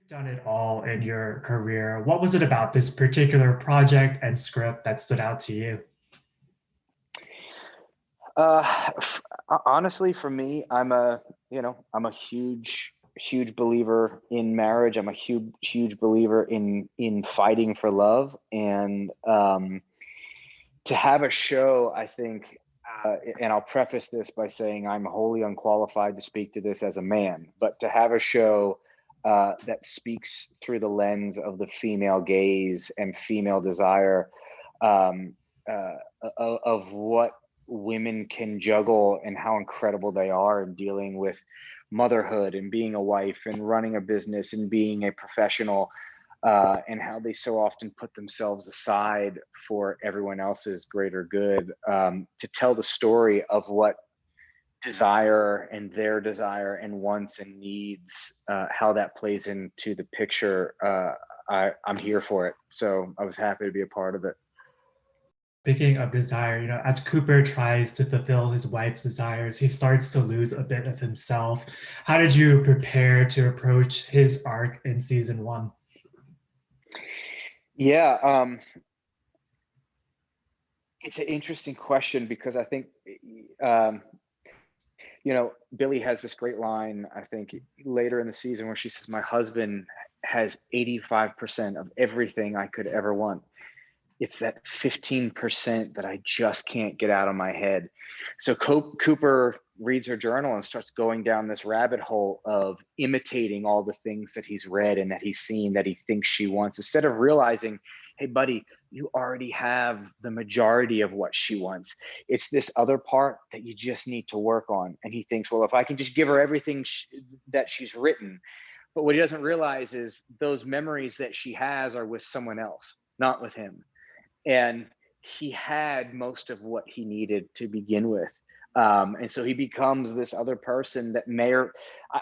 done it all in your career. What was it about this particular project and script that stood out to you? Honestly, for me, I'm a huge believer in marriage. I'm a huge believer in fighting for love, and to have a show, I think, and I'll preface this by saying I'm wholly unqualified to speak to this as a man, but to have a show that speaks through the lens of the female gaze and female desire, um, uh, of what women can juggle and how incredible they are in dealing with motherhood and being a wife and running a business and being a professional, and how they so often put themselves aside for everyone else's greater good, to tell the story of what desire and their desire and wants and needs, how that plays into the picture. I'm here for it. So I was happy to be a part of it. Speaking of desire, as Cooper tries to fulfill his wife's desires, he starts to lose a bit of himself. How did you prepare to approach his arc in season one? Yeah, it's an interesting question because I think, um, Billy has this great line, I think, later in the season where she says, "My husband has 85% of everything I could ever want. It's that 15% that I just can't get out of my head." So Cooper reads her journal and starts going down this rabbit hole of imitating all the things that he's read and that he's seen that he thinks she wants, instead of realizing, hey, buddy, you already have the majority of what she wants. It's this other part that you just need to work on. And he thinks, well, if I can just give her everything that she's written. But what he doesn't realize is those memories that she has are with someone else, not with him. And he had most of what he needed to begin with. And so he becomes this other person that may or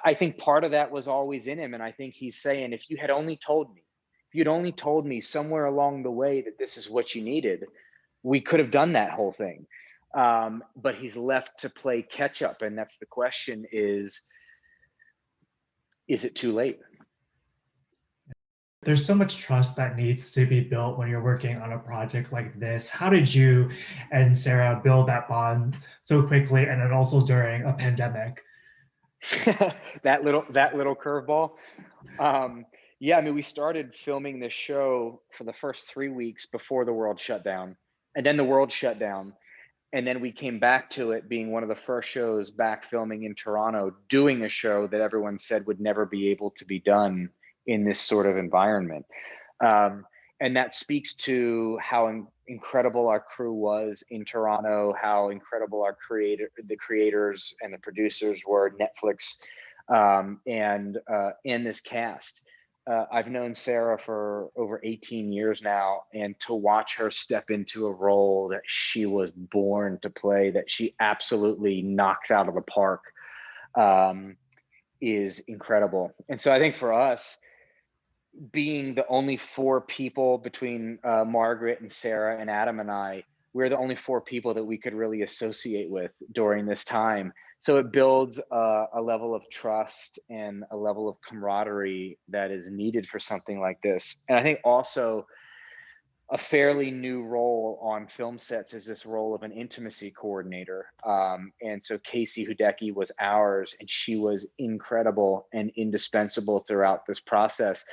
I think part of that was always in him. And I think he's saying, if you had only told me, if you'd only told me somewhere along the way that this is what you needed, we could have done that whole thing. But he's left to play catch up. And that's the question is it too late? There's so much trust that needs to be built when you're working on a project like this. How did you and Sarah build that bond so quickly and then also during a pandemic? That little curveball. Yeah, I mean, we started filming this show for the first 3 weeks before the world shut down, and then the world shut down, and then we came back to it being one of the first shows back filming in Toronto, doing a show that everyone said would never be able to be done in this sort of environment. Um, and that speaks to how incredible our crew was in Toronto, how incredible the creators and the producers were, Netflix, and this cast. I've known Sarah for over 18 years now, and to watch her step into a role that she was born to play, that she absolutely knocks out of the park, um, is incredible. And so I think for us, being the only four people between Margaret and Sarah and Adam and I, we're the only four people that we could really associate with during this time. So it builds a level of trust and a level of camaraderie that is needed for something like this. And I think also a fairly new role on film sets is this role of an intimacy coordinator. And so Casey Hudecki was ours, and she was incredible and indispensable throughout this process,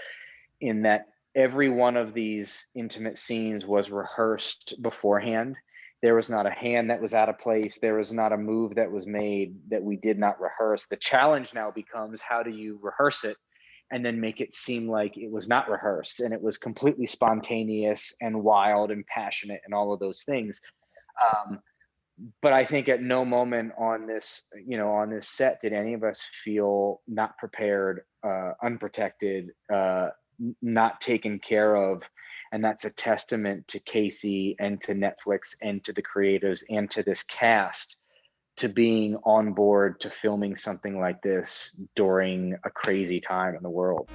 in that every one of these intimate scenes was rehearsed beforehand. There was not a hand that was out of place. There was not a move that was made that we did not rehearse. The challenge now becomes, how do you rehearse it and then make it seem like it was not rehearsed and it was completely spontaneous and wild and passionate and all of those things. Um, but I think at no moment on this set did any of us feel not prepared, unprotected, not taken care of. And that's a testament to Casey and to Netflix and to the creatives and to this cast, to being on board to filming something like this during a crazy time in the world.